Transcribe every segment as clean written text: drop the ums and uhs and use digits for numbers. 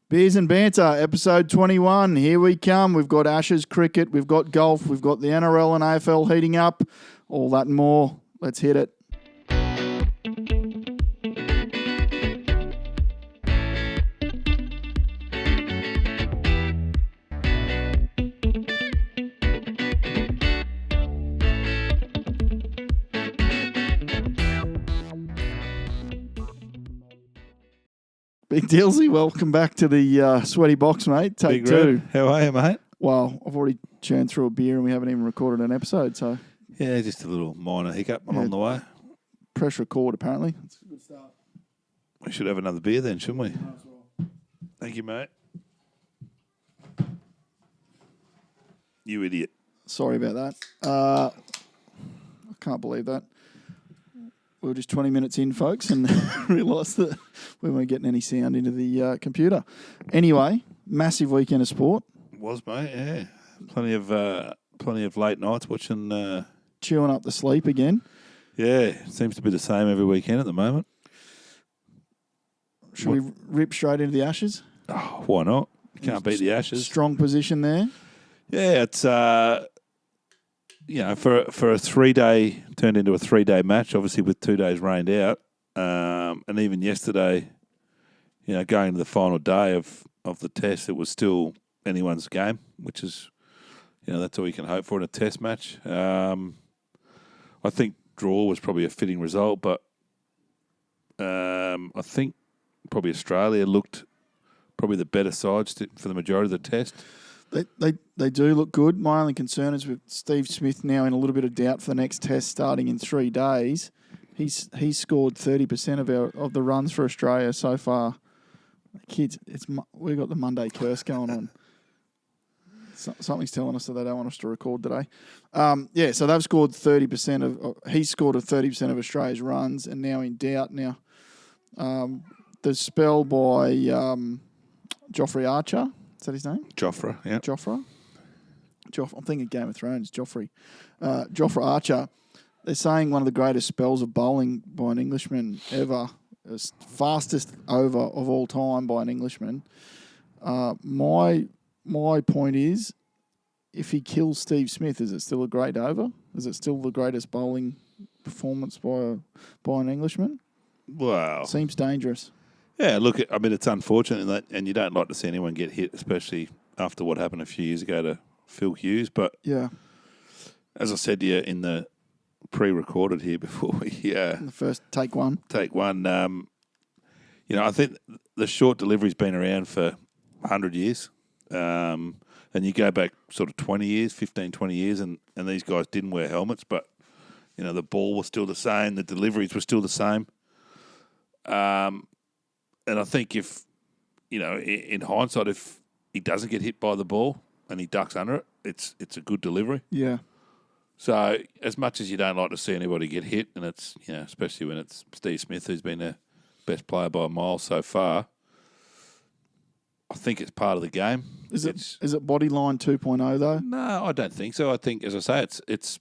Beers and Banter, episode 21. Here we come. We've got Ashes cricket, we've got golf, we've got the NRL and AFL heating up. All that and more. Let's hit it. Big Dillsy, welcome back to the sweaty box, mate. Take Big two. Red. How are you, mate? Well, I've already churned through a beer and we haven't even recorded an episode, so Yeah, just a little minor hiccup along the way. press record, apparently. It's a good start. We should have another beer then, shouldn't we? Thank you, mate. You idiot. Sorry about that. I can't believe that. We were just 20 minutes in, folks, and realised that we weren't getting any sound into the computer. Anyway, massive weekend of sport. Was, mate, yeah. Plenty of late nights watching. Chewing up the sleep again. Yeah, seems to be the same every weekend at the moment. Should we rip straight into the Ashes? Oh, why not? You can't beat the Ashes. Strong position there. Yeah, it's for a 3-day turned into a 3-day match, obviously with 2 days rained out, and even yesterday, going to the final day of the test, it was still anyone's game, which is, that's all you can hope for in a test match. I think draw was probably a fitting result, but I think probably Australia looked probably the better side for the majority of the test. They do look good. My only concern is with Steve Smith now in a little bit of doubt for the next test starting in 3 days. He's scored 30% of the runs for Australia so far. Kids, we've got the Monday curse going on. Something's telling us that they don't want us to record today. So they've scored 30% he's scored 30% of Australia's runs, and now in doubt now. The spell by Joffrey Archer. Is that his name? Joffre, yeah. Joffre? I'm thinking Game of Thrones, Joffrey. Joffrey Archer. They're saying one of the greatest spells of bowling by an Englishman ever. Fastest over of all time by an Englishman. My point is, if he kills Steve Smith, is it still a great over? Is it still the greatest bowling performance by an Englishman? Wow. Seems dangerous. Yeah, look, I mean, it's unfortunate, and you don't like to see anyone get hit, especially after what happened a few years ago to Phil Hughes. But yeah, as I said to you in the pre-recorded here before we the first take one, I think the short delivery's been around for 100 years, and you go back sort of 20 years, 15, 20 years, and these guys didn't wear helmets, but the ball was still the same, the deliveries were still the same. And I think if, in hindsight, if he doesn't get hit by the ball and he ducks under it, it's a good delivery. Yeah. So as much as you don't like to see anybody get hit, and it's, especially when it's Steve Smith, who's been the best player by a mile so far, I think it's part of the game. Is it Bodyline 2.0 though? No, I don't think so. I think, as I say, it's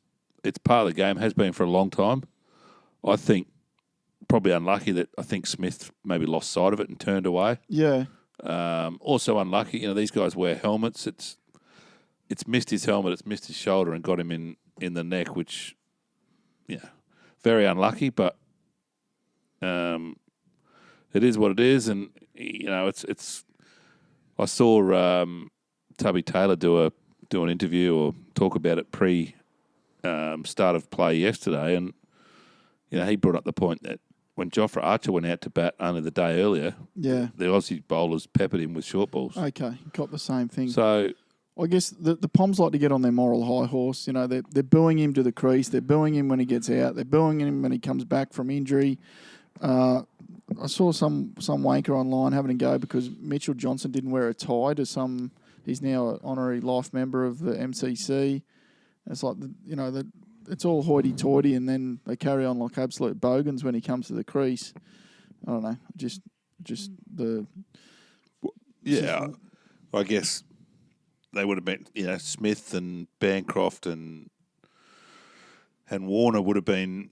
part of the game, has been for a long time. I think probably unlucky that I think Smith maybe lost sight of it and turned away. Yeah. Also unlucky, these guys wear helmets. It's missed his helmet, it's missed his shoulder and got him in the neck, which, very unlucky, but it is what it is. And, it's I saw Tubby Taylor do an interview or talk about it start of play yesterday, and, he brought up the point that when Joffrey Archer went out to bat only the day earlier, the Aussie bowlers peppered him with short balls. Okay, got the same thing. So I guess the Poms like to get on their moral high horse. They're booing him to the crease. They're booing him when he gets out. They're booing him when he comes back from injury. I saw some wanker online having a go because Mitchell Johnson didn't wear a tie to some. He's now an honorary life member of the MCC. It's like it's all hoity-toity, and then they carry on like absolute bogans when he comes to the crease. I don't know, just the... Yeah, I guess they would have been, Smith and Bancroft and Warner would have been...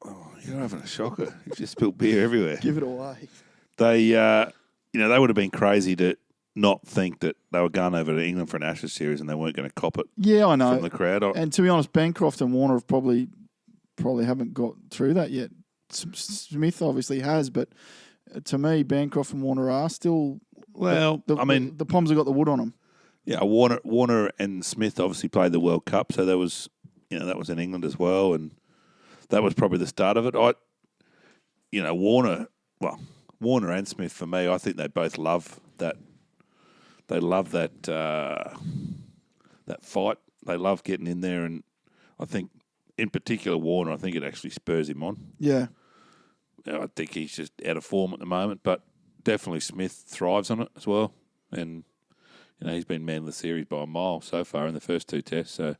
Oh, you're having a shocker. You just spilled beer everywhere. Give it away. They they would have been crazy to not think that they were going over to England for an Ashes series and they weren't going to cop it. Yeah, I know. From the crowd. And to be honest, Bancroft and Warner have probably haven't got through that yet. Smith obviously has, but to me, Bancroft and Warner are still. Well, the Poms have got the wood on them. Yeah, Warner and Smith obviously played the World Cup, so that was in England as well, and that was probably the start of it. Warner and Smith for me, I think they both love that. They love that that fight. They love getting in there, and I think, in particular, Warner, I think it actually spurs him on. Yeah. I think he's just out of form at the moment, but definitely Smith thrives on it as well. And, he's been man of the series by a mile so far in the first two tests. So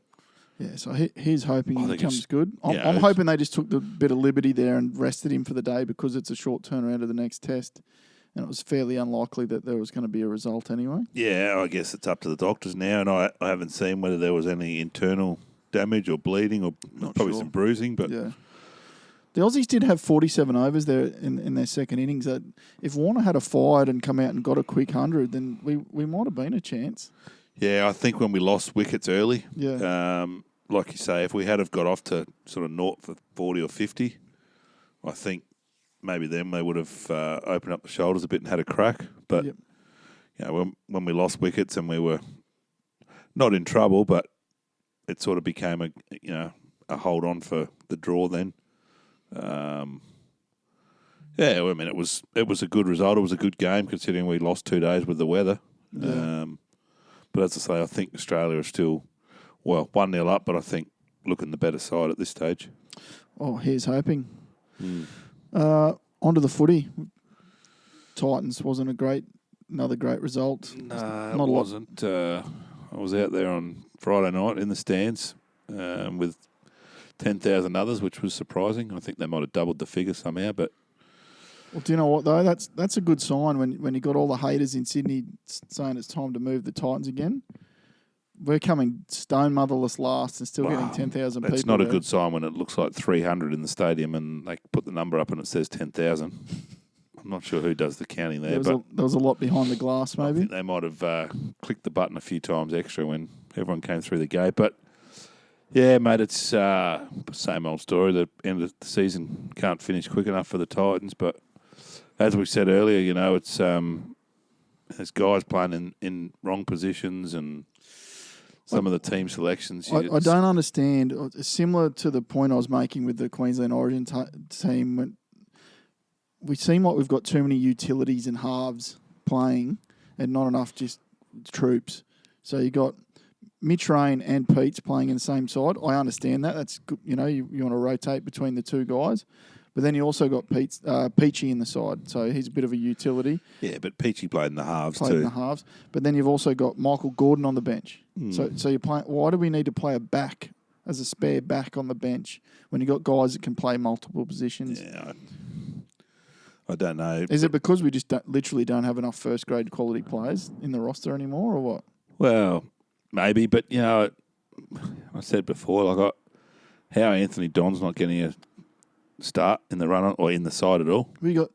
yeah, so he's hoping he becomes good. I'm it's hoping they just took the bit of liberty there and rested him for the day because it's a short turnaround to the next test. And it was fairly unlikely that there was going to be a result anyway. Yeah, I guess it's up to the doctors now, and I haven't seen whether there was any internal damage or bleeding or probably some bruising. But yeah. The Aussies did have 47 overs there in their second innings. If Warner had fired and come out and got a quick 100, then we might have been a chance. Yeah, I think when we lost wickets early, like you say, if we had have got off to sort of naught for 40 or 50, I think maybe then they would have opened up the shoulders a bit and had a crack. But when we lost wickets and we were not in trouble, but it sort of became a hold on for the draw then. It was a good result. It was a good game considering we lost 2 days with the weather. Yeah. But as I say, I think Australia are still 1-0 up, but I think looking the better side at this stage. Oh, here's hoping. Onto the footy. Titans wasn't another great result. No, it wasn't. I was out there on Friday night in the stands with 10,000 others, which was surprising. I think they might have doubled the figure somehow. But well, do you know what though? That's a good sign when you got all the haters in Sydney saying it's time to move the Titans again. We're coming stone motherless last and still getting 10,000 people. It's not a good sign when it looks like 300 in the stadium and they put the number up and it says 10,000. I'm not sure who does the counting there. There was a lot behind the glass, maybe. I think they might have clicked the button a few times extra when everyone came through the gate. But, yeah, mate, it's same old story. The end of the season can't finish quick enough for the Titans. But as we said earlier, it's there's guys playing in wrong positions and some of the team selections. I don't understand. Similar to the point I was making with the Queensland Origin team, when we seem like we've got too many utilities and halves playing and not enough just troops. So you got Mitch Rain and Pete's playing in the same side. I understand that. That's good. You want to rotate between the two guys. But then you also got Peachy in the side, so he's a bit of a utility. Yeah, but Peachy played in the halves too. But then you've also got Michael Gordon on the bench. So you're playing. Why do we need to play a back as a spare back on the bench when you've got guys that can play multiple positions? Yeah, I don't know. Is it because we just literally don't have enough first grade quality players in the roster anymore, or what? Well, maybe, but I said before, how Anthony Don's not getting a start in the run or in the side at all. You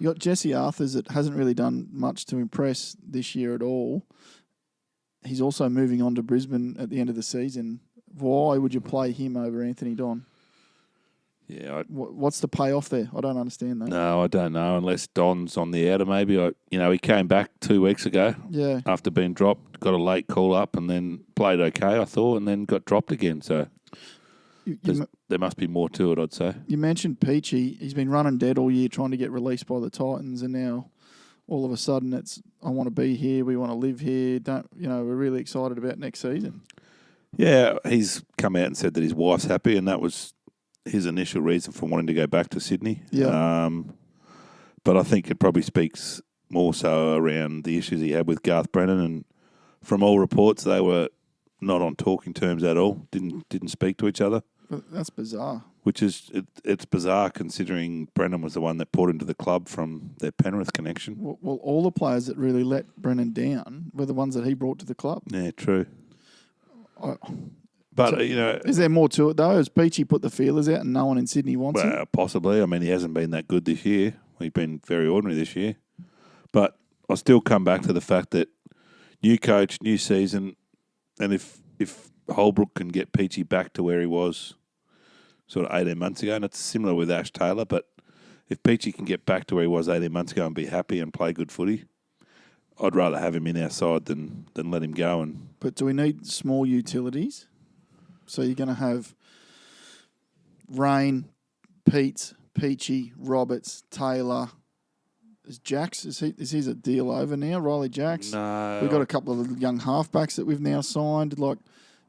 got Jesse Arthurs that hasn't really done much to impress this year at all. He's also moving on to Brisbane at the end of the season. Why would you play him over Anthony Don? Yeah, what's the payoff there? I don't understand that. No, I don't know. Unless Don's on the outer, maybe. He came back 2 weeks ago. Yeah. After being dropped, got a late call up, and then played okay, I thought, and then got dropped again. So there must be more to it, I'd say. You mentioned Peachy. He's been running dead all year trying to get released by the Titans, and now all of a sudden it's, I want to be here, we want to live here. We're really excited about next season. Yeah, he's come out and said that his wife's happy, and that was his initial reason for wanting to go back to Sydney. Yeah. But I think it probably speaks more so around the issues he had with Garth Brennan, and from all reports, they were not on talking terms at all. Didn't speak to each other. But that's bizarre. Which is it's bizarre considering Brennan was the one that brought him to the club from their Penrith connection. Well, all the players that really let Brennan down were the ones that he brought to the club. Yeah, true. But, is there more to it, though? Has Peachy put the feelers out and no one in Sydney wants him? Possibly. I mean, he hasn't been that good this year. He's been very ordinary this year. But I still come back to the fact that new coach, new season, and if Holbrook can get Peachy back to where he was sort of 18 months ago, and it's similar with Ash Taylor, but if Peachy can get back to where he was 18 months ago and be happy and play good footy, I'd rather have him in our side than let him go. But do we need small utilities? So you're going to have Rain, Pete, Peachy, Roberts, Taylor. Is Jacks? Is his a deal over now? Riley Jacks? No. We've got a couple of young halfbacks that we've now signed. Like,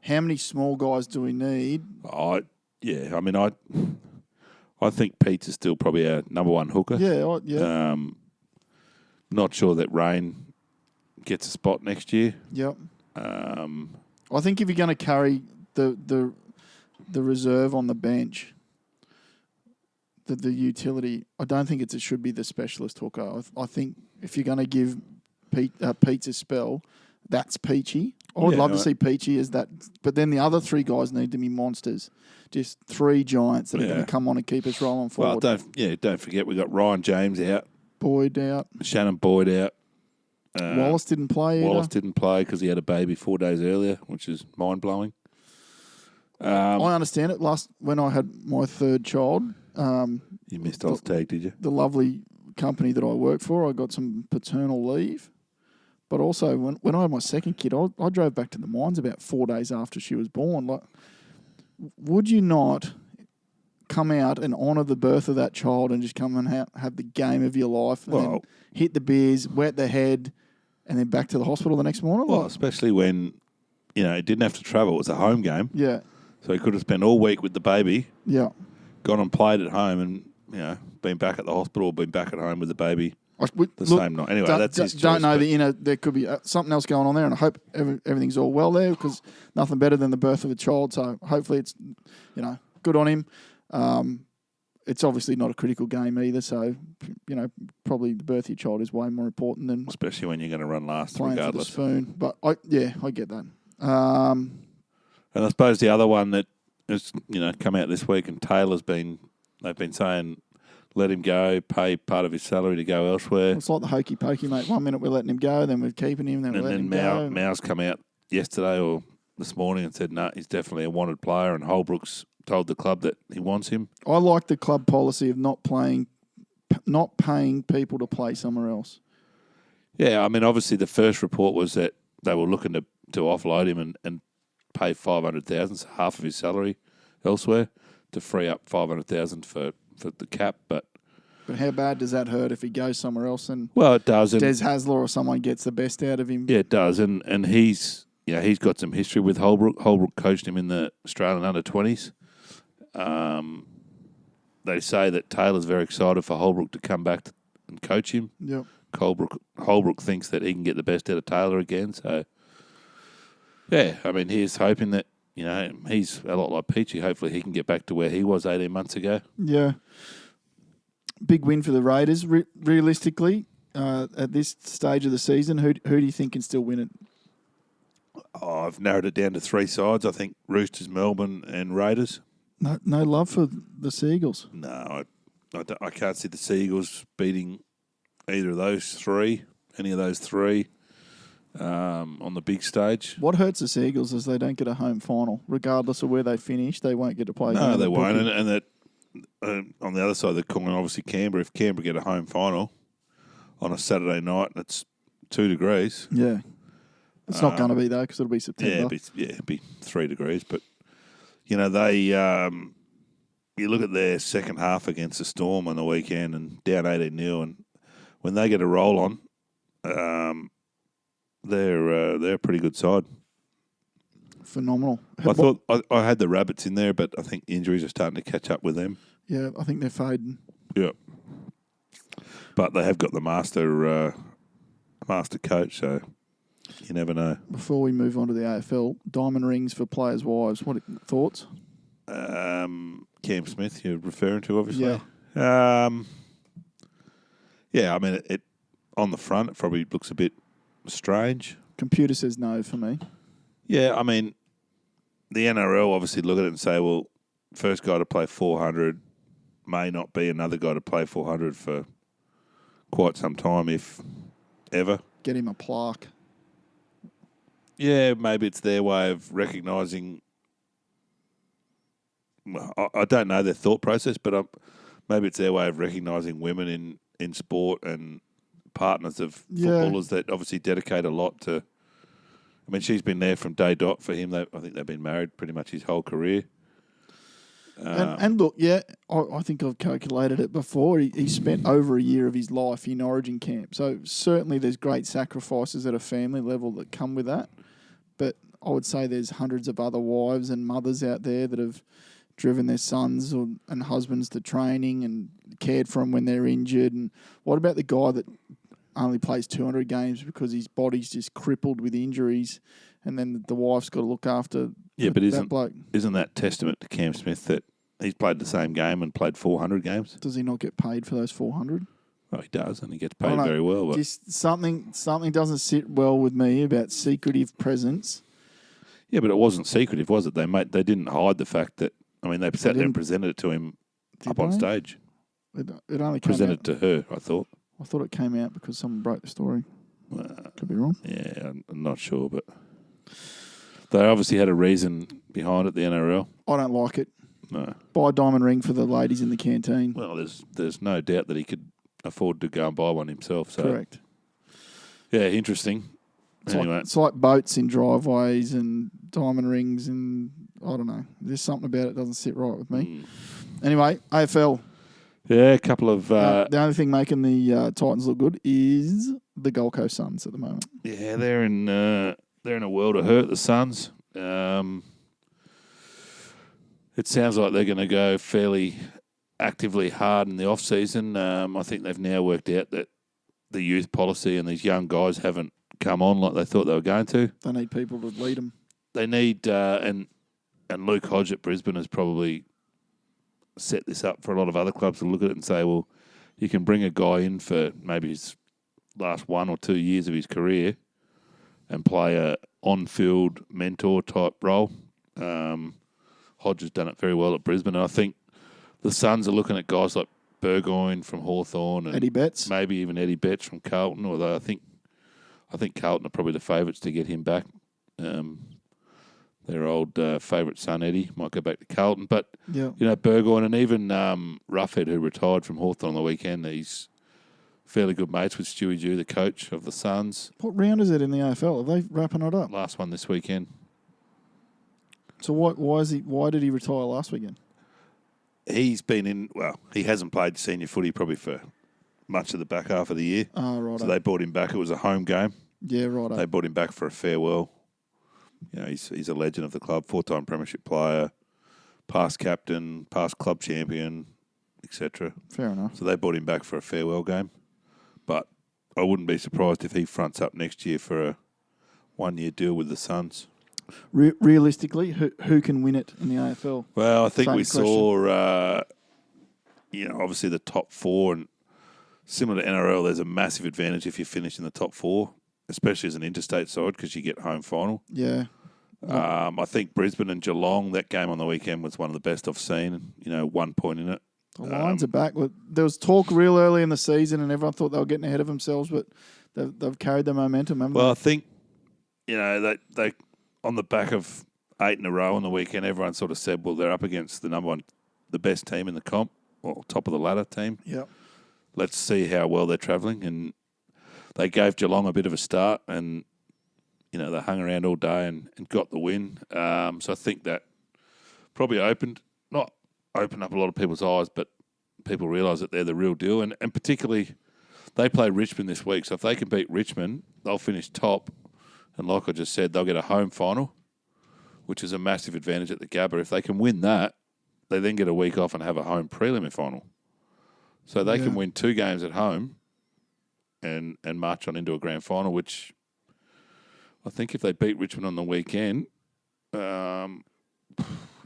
how many small guys do we need? I think Pete's is still probably our number one hooker. Yeah. Not sure that Rain gets a spot next year. Yep. I think if you're going to carry the reserve on the bench, the utility, I don't think it should be the specialist hooker. I think if you're going to give Pete a spell, that's Peachy. I would love to see Peachy as that, but then the other three guys need to be monsters. Just three giants that are going to come on and keep us rolling forward. Well, don't forget we got Ryan James out, Boyd out, Shannon Boyd out. Wallace didn't play either. Wallace didn't play because he had a baby 4 days earlier, which is mind-blowing. I understand it. When I had my third child... you missed Oz Tag, did you? The lovely company that I work for, I got some paternal leave. But also, when I had my second kid, I drove back to the mines about 4 days after she was born. Like, would you not come out and honour the birth of that child and just come and have the game of your life and then hit the beers, wet the head, and then back to the hospital the next morning? Well, especially when, he didn't have to travel. It was a home game. Yeah. So he could have spent all week with the baby. Yeah. Gone and played at home and, been back at the hospital or been back at home with the baby same night. Anyway, that's his choice. Don't know that, there could be something else going on there, and I hope everything's all well there, because nothing better than the birth of a child. So hopefully it's, good on him. It's obviously not a critical game either, so, probably the birth of your child is way more important than... Especially when you're going to run last, playing regardless. For the spoon. But, I get that. And I suppose the other one that has, come out this week, and they've been saying, let him go, pay part of his salary to go elsewhere. It's like the hokey pokey, mate. 1 minute we're letting him go, then we're keeping him, then we're letting him go. Mau's come out yesterday or this morning and said, no, he's definitely a wanted player, and Holbrook's told the club that he wants him. I like the club policy of not paying people to play somewhere else. Yeah, obviously the first report was that they were looking to offload him and pay $500,000, so half of his salary elsewhere, to free up $500,000 for the cap. But how bad does that hurt if he goes somewhere else and it does. Des Hasler or someone gets the best out of him? Yeah, it does. And he's got some history with Holbrook. Holbrook coached him in the Australian under-20s. They say that Taylor's very excited for Holbrook to come back and coach him. Yep. Holbrook thinks that he can get the best out of Taylor again. So, yeah, he's hoping that, he's a lot like Peachy. Hopefully he can get back to where he was 18 months ago. Yeah. Big win for the Raiders. Realistically, at this stage of the season, who do you think can still win it? I've narrowed it down to 3 sides. I think Roosters, Melbourne and Raiders. No love for the Seagulls? No, I can't see the Seagulls beating either of those three, any of those three, on the big stage. What hurts the Seagulls is they don't get a home final. Regardless of where they finish, they won't get to play. No, they won't. And that on the other side of the coin, obviously Canberra, if Canberra get a home final on a Saturday night and it's 2 degrees. Yeah. It's not going to be, though, because it'll be September. Yeah, it'd be 3 degrees. But, they you look at their second half against the Storm on the weekend and down 18-0, and when they get a roll on, they're a pretty good side. Phenomenal. I thought I had the Rabbits in there, but I think injuries are starting to catch up with them. Yeah, I think they're fading. Yeah. But they have got the master coach, so you never know. Before we move on to the AFL, diamond rings for players' wives. What thoughts? Cam Smith, you're referring to, obviously. Yeah. It on the front, it probably looks a bit strange. Computer says no for me. Yeah, the NRL obviously look at it and say, well, first guy to play 400 may not be another guy to play 400 for quite some time if ever. Get him a plaque. Yeah, maybe it's their way of recognising. Well, I don't know their thought process, but maybe it's their way of recognising women in sport and partners of footballers that obviously dedicate a lot to. I mean, she's been there from day dot for him. I think they've been married pretty much his whole career. And look, I think I've calculated it before. He spent over a year of his life in Origin camp. So certainly there's great sacrifices at a family level that come with that. But I would say there's hundreds of other wives and mothers out there that have driven their sons and husbands to training and cared for them when they're injured. And what about the guy that only plays 200 games because his body's just crippled with injuries, and then the wife's got to look after that bloke? Isn't that testament to Cam Smith that he's played the same game and played 400 games? Does he not get paid for those 400? Oh, he does, and he gets paid very well. But just something doesn't sit well with me about secretive presence. Yeah, but it wasn't secretive, was it? They didn't hide the fact that. I mean, they sat there and presented it to him on stage. It only came presented out to her, I thought. I thought it came out because someone broke the story. Could be wrong. Yeah, I'm not sure, but they obviously had a reason behind it, the NRL. I don't like it. No. Buy a diamond ring for the ladies in the canteen. Well, there's no doubt that he could afford to go and buy one himself. So. Correct. Yeah, interesting. It's like boats in driveways and diamond rings, and I don't know. There's something about it that doesn't sit right with me. Anyway, AFL. Yeah, a couple of... the only thing making the Titans look good is the Gold Coast Suns at the moment. Yeah, they're in a world of hurt, the Suns. It sounds like they're going to go fairly actively hard in the off-season. I think they've now worked out that the youth policy and these young guys haven't come on like they thought they were going to. They need people to lead them. They need... and Luke Hodge at Brisbane has probably set this up for a lot of other clubs to look at it and say, well, you can bring a guy in for maybe his last 1 or 2 years of his career and play a on-field mentor type role. Hodge has done it very well at Brisbane, and I think the Suns are looking at guys like Burgoyne from Hawthorn and Eddie Betts, maybe even Eddie Betts from Carlton. Although I think Carlton are probably the favourites to get him back. Their old favourite son, Eddie, might go back to Carlton. But, Burgoyne and even Roughhead, who retired from Hawthorn on the weekend, he's fairly good mates with Stewie Dew, the coach of the Suns. What round is it in the AFL? Are they wrapping it up? Last one this weekend. So why did he retire last weekend? He's been in... Well, he hasn't played senior footy probably for much of the back half of the year. Oh, right. So they brought him back. It was a home game. Yeah, right. They brought him back for a farewell. He's a legend of the club, 4-time premiership player, past captain, past club champion, etc. Fair enough. So they brought him back for a farewell game. But I wouldn't be surprised if he fronts up next year for a 1-year deal with the Suns. Realistically, who can win it in the AFL? Well, I think we saw, obviously the top four, and similar to NRL, there's a massive advantage if you finish in the top four, especially as an interstate side because you get home final. Yeah. I think Brisbane and Geelong, that game on the weekend was one of the best I've seen. 1 point in it. The Lions are back. There was talk real early in the season, and everyone thought they were getting ahead of themselves, but they've carried the momentum, haven't they? Well, I think they on the back of 8 in a row on the weekend, everyone sort of said, well, they're up against the best team in the comp, or top of the ladder team. Yep. Let's see how well they're travelling. And they gave Geelong a bit of a start, and they hung around all day and got the win. So I think that probably not opened up a lot of people's eyes, but people realise that they're the real deal. And particularly, they play Richmond this week. So if they can beat Richmond, they'll finish top. And like I just said, they'll get a home final, which is a massive advantage at the Gabba. If they can win that, they then get a week off and have a home prelim final. So they can win 2 games at home and march on into a grand final, which I think if they beat Richmond on the weekend,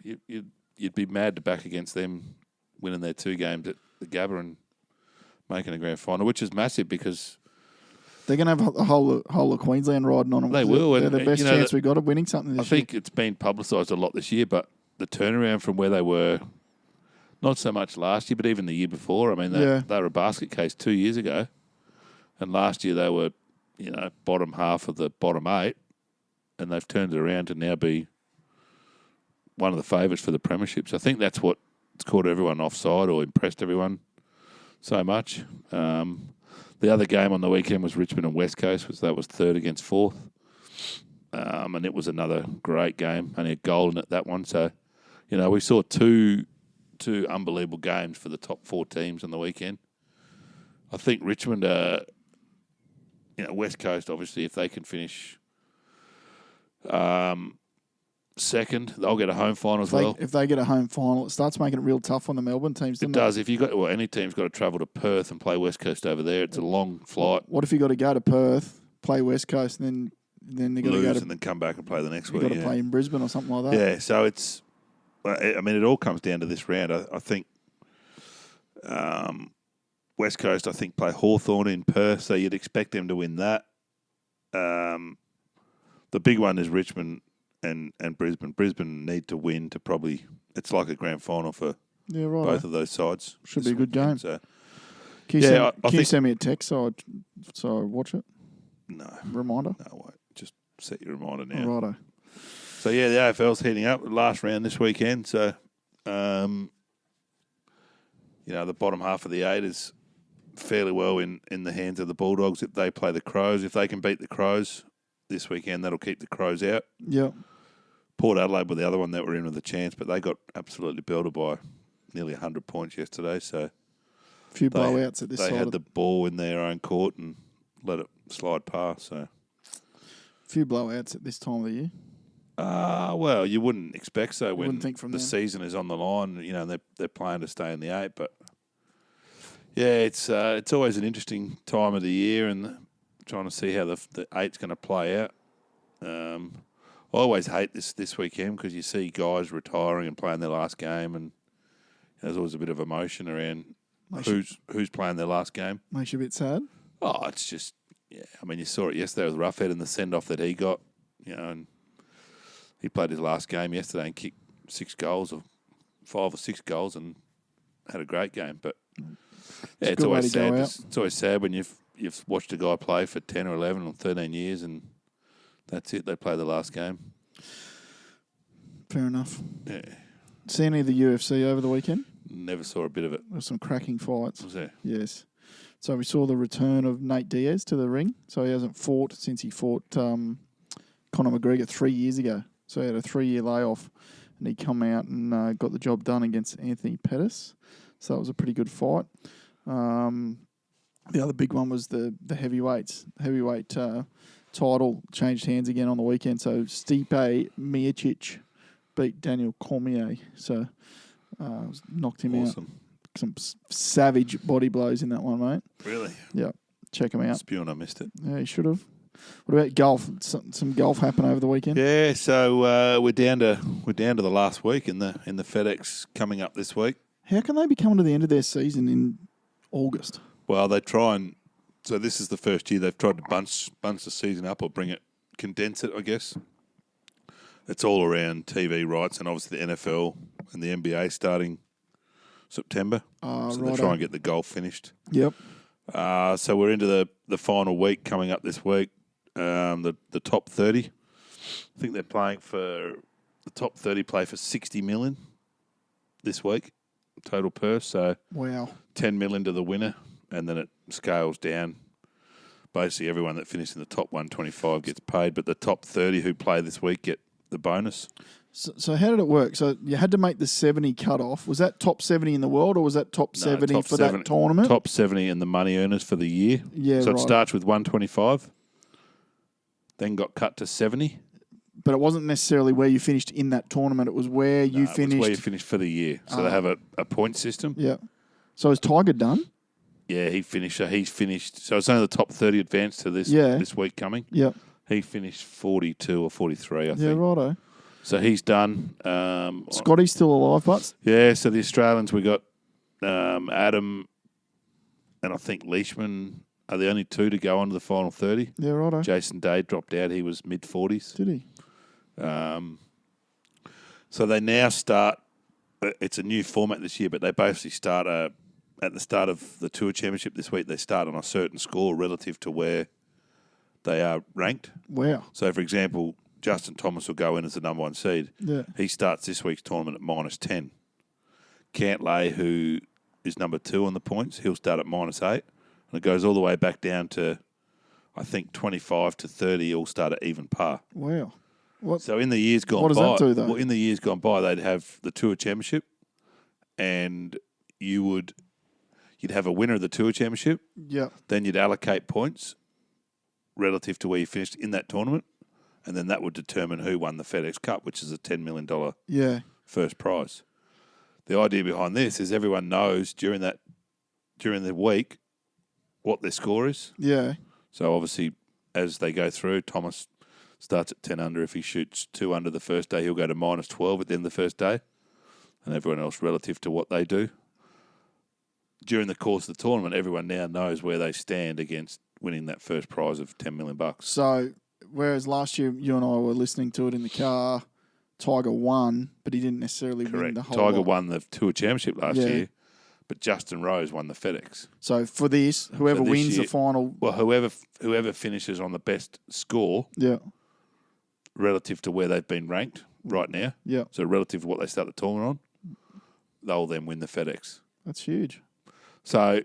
you'd be mad to back against them winning their 2 games at the Gabba and making a grand final, which is massive because they're going to have the whole of Queensland riding on them. They will. They're the best chance we got of winning something this year. I think it's been publicised a lot this year, but the turnaround from where they were, not so much last year, but even the year before. I mean, they were a basket case 2 years ago, and last year they were bottom half of the bottom 8, and they've turned it around to now be one of the favourites for the premierships. I think that's what's caught everyone offside or impressed everyone so much. The other game on the weekend was Richmond and West Coast, that was 3rd against 4th. And it was another great game, only a goal in it, that one. So, we saw two unbelievable games for the top 4 teams on the weekend. I think Richmond, West Coast, obviously, if they can finish second, they'll get a home final as well. If they get a home final, it starts making it real tough on the Melbourne teams, doesn't it? It does. If any team's got to travel to Perth and play West Coast over there, it's a long flight. What if you got to go to Perth, play West Coast, and then they got to go to, and then come back and play the next week? You've got to play in Brisbane or something like that. Yeah, so it's. I mean, it all comes down to this round. I think West Coast, I think, play Hawthorn in Perth, so you'd expect them to win that. The big one is Richmond and Brisbane. Brisbane need to win to probably. It's like a grand final for both of those sides. Should be a good game. So, can you send me a text so I watch it? No. Reminder? No, I won't. Just set your reminder now. Righto. So, the AFL's heating up. Last round this weekend. So, the bottom half of the 8 is fairly well in the hands of the Bulldogs if they play the Crows. If they can beat the Crows this weekend, that'll keep the Crows out. Yep. Port Adelaide were the other one that were in with a chance, but they got absolutely belted by nearly 100 points yesterday. So a few blowouts at this side. They had the ball in their own court and let it slide past. So a few blowouts at this time of the year. Well, you wouldn't expect so when the season is on the line. They're playing to stay in the 8, but it's always an interesting time of the year and trying to see how the 8's going to play out. I always hate this weekend because you see guys retiring and playing their last game, and there's always a bit of emotion around who's playing their last game. Makes you a bit sad. Oh, it's just I mean, you saw it yesterday with Roughhead and the send off that he got. And he played his last game yesterday and kicked 5 or 6 goals and had a great game. But it's always sad. It's always sad when you've watched a guy play for 10 or 11 or 13 years and that's it. They play the last game. Fair enough. Yeah. See any of the UFC over the weekend? Never saw a bit of it. There were some cracking fights. Was there? Yes. So we saw the return of Nate Diaz to the ring. So he hasn't fought since he fought Conor McGregor 3 years ago. So he had a 3-year layoff and he come out and got the job done against Anthony Pettis. So that was a pretty good fight. The other big one was the heavyweights. Heavyweight title changed hands again on the weekend. So Stipe Miocic beat Daniel Cormier. So knocked him out. Some savage body blows in that one, mate. Really? Yeah. Check him out. Spewing, I missed it. Yeah, you should have. What about golf? Some golf happened over the weekend? Yeah, so we're down to the last week in the FedEx coming up this week. How can they be coming to the end of their season in August? Well, they try and so this is the first year they've tried to bunch the season up or condense it, I guess. It's all around TV rights and obviously the NFL and the NBA starting September. So they try and get the golf finished. Yep. So we're into the final week coming up this week. The top 30. I think they're playing for the top 30 play for 60 million this week total purse. So wow, 10 million to the winner, and then it scales down. Basically, everyone that finished in the top 125 gets paid, but the top 30 who play this week get the bonus. So how did it work? So you had to make the 70 cut off. Was that top 70 in the world, or was that top 70 top for 70, that tournament? Top 70 in the money earners for the year. Yeah, so it starts with 125, then got cut to 70. But it wasn't necessarily where you finished in that tournament. It was where you finished. It was where you finished for the year. So they have a point system. Yeah. So is Tiger done? Yeah, he's finished. So it's only the top 30 advanced to this week coming. Yeah. He finished 42 or 43, I think. Yeah, righto. So he's done. Scotty's still alive, but yeah. So the Australians, we got Adam and I think Leishman are the only two to go on to the final 30. Yeah, righto. Jason Day dropped out. He was mid-40s. Did he? So they now start. It's a new format this year, but they basically start at the start of the Tour Championship this week. They start on a certain score relative to where they are ranked. Wow. So, for example, Justin Thomas will go in as the number 1 seed. Yeah. He starts this week's tournament at -10. Cantlay, who is number 2 on the points, he'll start at -8. And it goes all the way back down to, I think, 25 to 30 all start at even par. Wow. What? So in the years gone What does by, that do, though? well, in the years gone by, they'd have the Tour Championship, and you'd have a winner of the Tour Championship. Yeah. Then you'd allocate points relative to where you finished in that tournament, and then that would determine who won the FedEx Cup, which is a $10 million Yeah. first prize. The idea behind this is everyone knows during the week what their score is. Yeah. So obviously, as they go through, Thomas starts at 10 under. If he shoots 2 under the first day, he'll go to -12 at the end of the first day, and everyone else relative to what they do. During the course of the tournament, everyone now knows where they stand against winning that first prize of $10 million. So, whereas last year you and I were listening to it in the car, Tiger won, but he didn't necessarily win Correct. the whole Tiger lot. won the Tour Championship last year, but Justin Rose won the FedEx. So for this, whoever this wins year- the final, Well, whoever finishes on the best score yeah, relative to where they've been ranked right now, yeah, so relative to what they start the tournament on, they'll then win the FedEx. that's huge. So,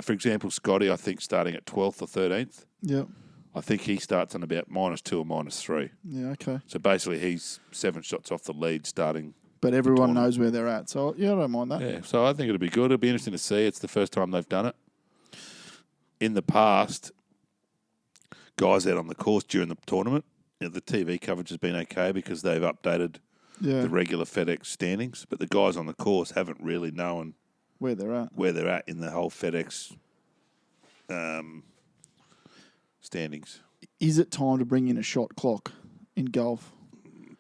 for example, Scotty, I think starting at 12th or 13th, Yeah, I think he starts on about -2 or -3. yeah, okay. So basically he's 7 shots off the lead starting. But everyone tournament. knows where they're at, so yeah, I don't mind that. Yeah, so I think it'll be good. It'll be interesting to see. It's the first time they've done it. In the past, guys out on the course during the tournament, the TV coverage has been okay because they've updated Yeah, the regular FedEx standings, but the guys on the course haven't really known where they're at. where they're at in the whole FedEx standings. Is it time to bring in a shot clock in golf?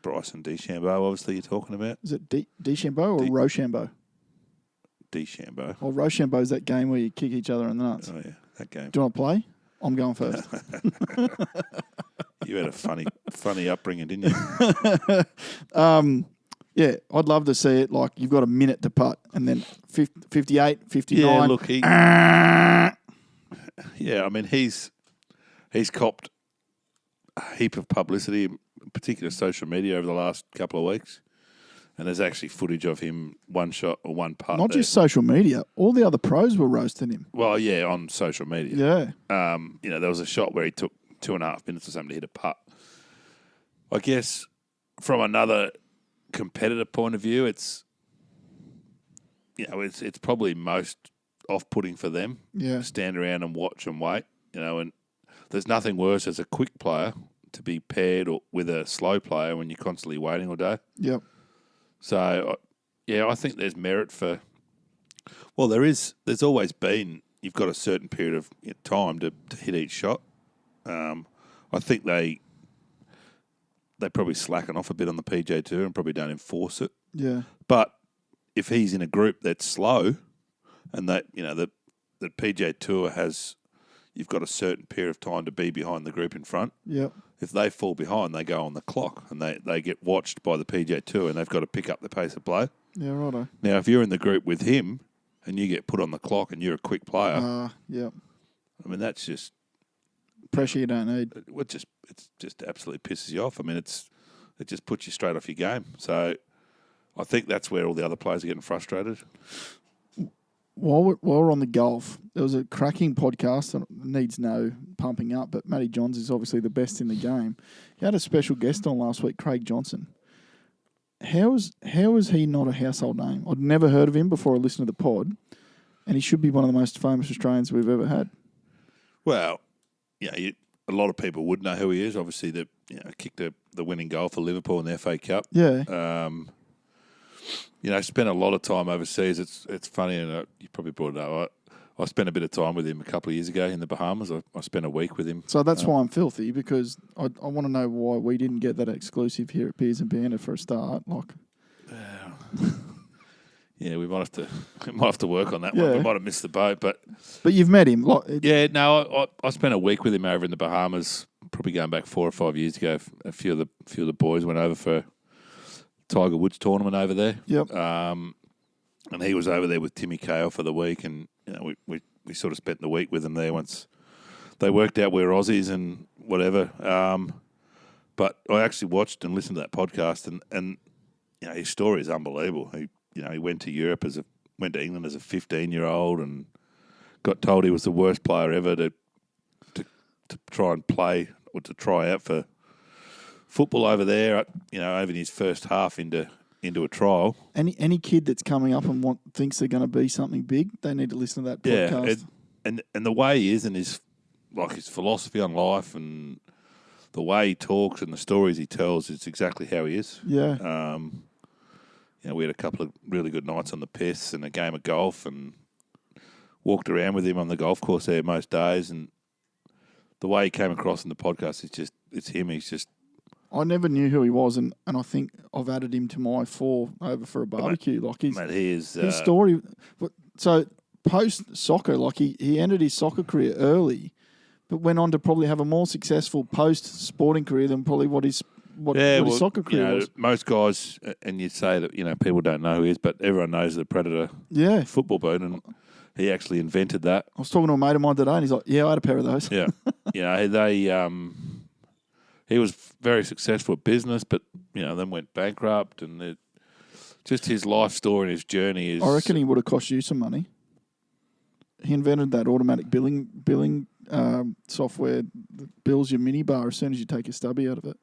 Bryson DeChambeau, obviously, you're talking about. Is it DeChambeau or Rochambeau? DeChambeau. Well, Rochambeau's that game where you kick each other in the nuts. Oh, yeah, that game. Do you want to play? I'm going first. You had a funny upbringing, didn't you? Yeah, I'd love to see it. Like, you've got a minute to putt, and then 58, 59. Yeah, look, I mean, he's copped a heap of publicity, in particular social media, over the last couple of weeks. And there's actually footage of him one shot or one putt. Not there. just social media. All the other pros were roasting him. Well, yeah, on social media. Yeah. There was a shot where he took 2.5 minutes or something to hit a putt. I guess from another competitor point of view, it's probably most off-putting for them. Yeah. Stand around and watch and wait, and there's nothing worse as a quick player to be paired with a slow player when you're constantly waiting all day. Yep. So, I think there's merit for. Well, there's always been. You've got a certain period of time to hit each shot. I think they probably slacken off a bit on the PGA Tour and probably don't enforce it. Yeah. But if he's in a group that's slow, and that the PGA Tour has, you've got a certain period of time to be behind the group in front. Yep. If they fall behind, they go on the clock and they get watched by the PGA Tour and they've got to pick up the pace of play. Yeah, righto. Now, if you're in the group with him and you get put on the clock and you're a quick player, Yep. I mean, that's just Pressure you don't need. it just absolutely pisses you off. I mean, it just puts you straight off your game. So I think that's where all the other players are getting frustrated. While we're on the golf, there was a cracking podcast that needs no pumping up, but Matty Johns is obviously the best in the game. He had a special guest on last week, Craig Johnson. How is he not a household name? I'd never heard of him before I listened to the pod, and he should be one of the most famous Australians we've ever had. Well, a lot of people would know who he is. Obviously, kicked the winning goal for Liverpool in the FA Cup. Yeah. Spent a lot of time overseas. It's funny, and you probably brought it up. I spent a bit of time with him a couple of years ago in the Bahamas. I spent a week with him. So that's why I'm filthy, because I want to know why we didn't get that exclusive here at Piers and Banter for a start. Yeah, we might have to work on that one. Yeah. We might have missed the boat, but you've met him. I spent a week with him over in the Bahamas, probably going back 4 or 5 years ago. A few of the boys went over for Tiger Woods tournament over there. Yep. And he was over there with Timmy Cahill for the week, and we sort of spent the week with them there once they worked out we're Aussies and whatever. But I actually watched and listened to that podcast, and his story is unbelievable. He went to Europe went to England as a 15-year-old and got told he was the worst player ever to try and play or to try out for football over there. Over his first half into a trial. Any kid that's coming up and thinks they're going to be something big, they need to listen to that podcast. Yeah, and the way he is and his philosophy on life and the way he talks and the stories he tells is exactly how he is. Yeah. We had a couple of really good nights on the piss and a game of golf and walked around with him on the golf course there most days, and the way he came across in the podcast, it's him. He's just... I never knew who he was, and I think I've added him to my 4 over for a barbecue. He is... his story... So, post-soccer, he ended his soccer career early, but went on to probably have a more successful post-sporting career than probably what his soccer career was. Most guys, and you'd say that, people don't know who he is, but everyone knows the Predator football boot, and he actually invented that. I was talking to a mate of mine today, and he's like, "Yeah, I had a pair of those." Yeah, he was very successful at business, but then went bankrupt, and just his life story and his journey is. I reckon he would have cost you some money. He invented that automatic billing software that bills your minibar as soon as you take a stubby out of it.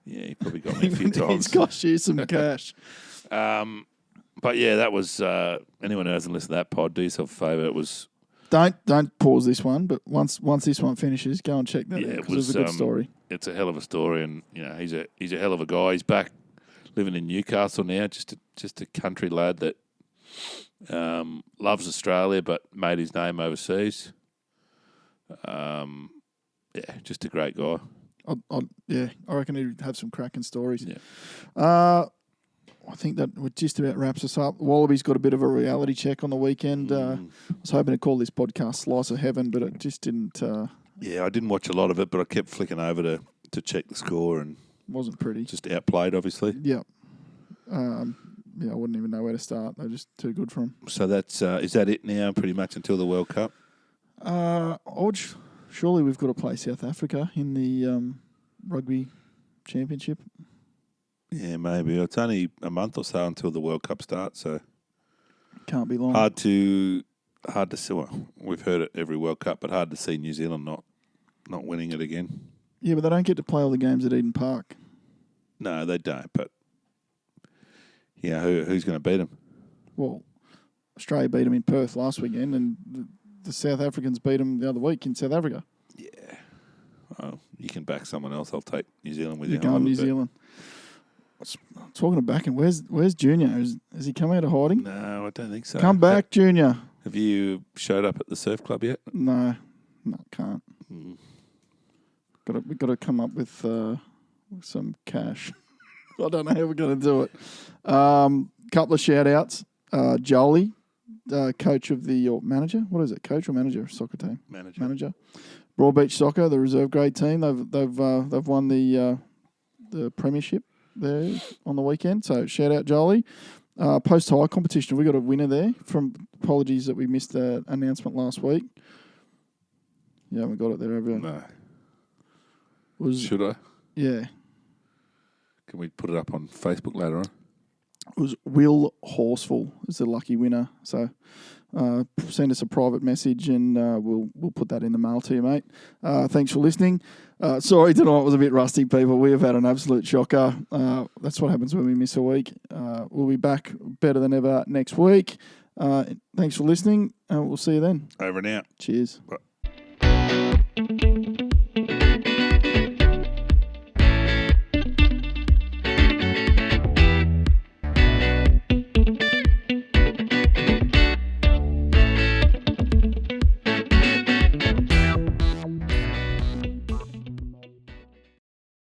Yeah, he probably got me a few times. It's cost you some cash. But yeah, that was anyone who hasn't listened to that pod, do yourself a favour. It was don't pause this one, but once this one finishes, go and check that out because it was a good story. It's a hell of a story, and he's a hell of a guy. He's back living in Newcastle now, just a country lad that loves Australia but made his name overseas. Just a great guy. I reckon he'd have some cracking stories. Yeah. I think that just about wraps us up. Wallaby's got a bit of a reality check on the weekend. I was hoping to call this podcast Slice of Heaven, but it just didn't. I didn't watch a lot of it, but I kept flicking over to check the score, and wasn't pretty. Just outplayed, obviously. Yeah. I wouldn't even know where to start. They're just too good for them. So that's is that it now, pretty much until the World Cup? Surely we've got to play South Africa in the rugby championship. Yeah, maybe. It's only a month or so until the World Cup starts, so can't be long. Hard to see. Well, we've heard it every World Cup, but hard to see New Zealand not winning it again. Yeah, but they don't get to play all the games at Eden Park. No, they don't. But who's going to beat them? Well, Australia beat them in Perth last weekend, and the South Africans beat them the other week in South Africa. Yeah. Well, you can back someone else. I'll take New Zealand with you. You're going New Zealand. Talking of backing, where's Junior? Has he come out of hiding? No, I don't think so. Come back, Junior. Have you showed up at the surf club yet? No, can't. We've got to come up with some cash. I don't know how we're going to do it. Couple of shout-outs. Jolie, coach of or manager. What is it? Coach or manager of soccer team? Manager. Broadbeach Soccer, the reserve grade team. They've won the premiership there on the weekend. So shout out Jolie. Post high competition. We got a winner there. Apologies that we missed the announcement last week. Yeah, we got it there. No. Should I? Yeah. Can we put it up on Facebook later on? It was Will Horseful is the lucky winner. So send us a private message and we'll put that in the mail to you, mate. Thanks for listening. Sorry tonight was a bit rusty, people. We have had an absolute shocker. That's what happens when we miss a week. We'll be back better than ever next week. Thanks for listening. We'll see you then. Over and out. Cheers. Bye.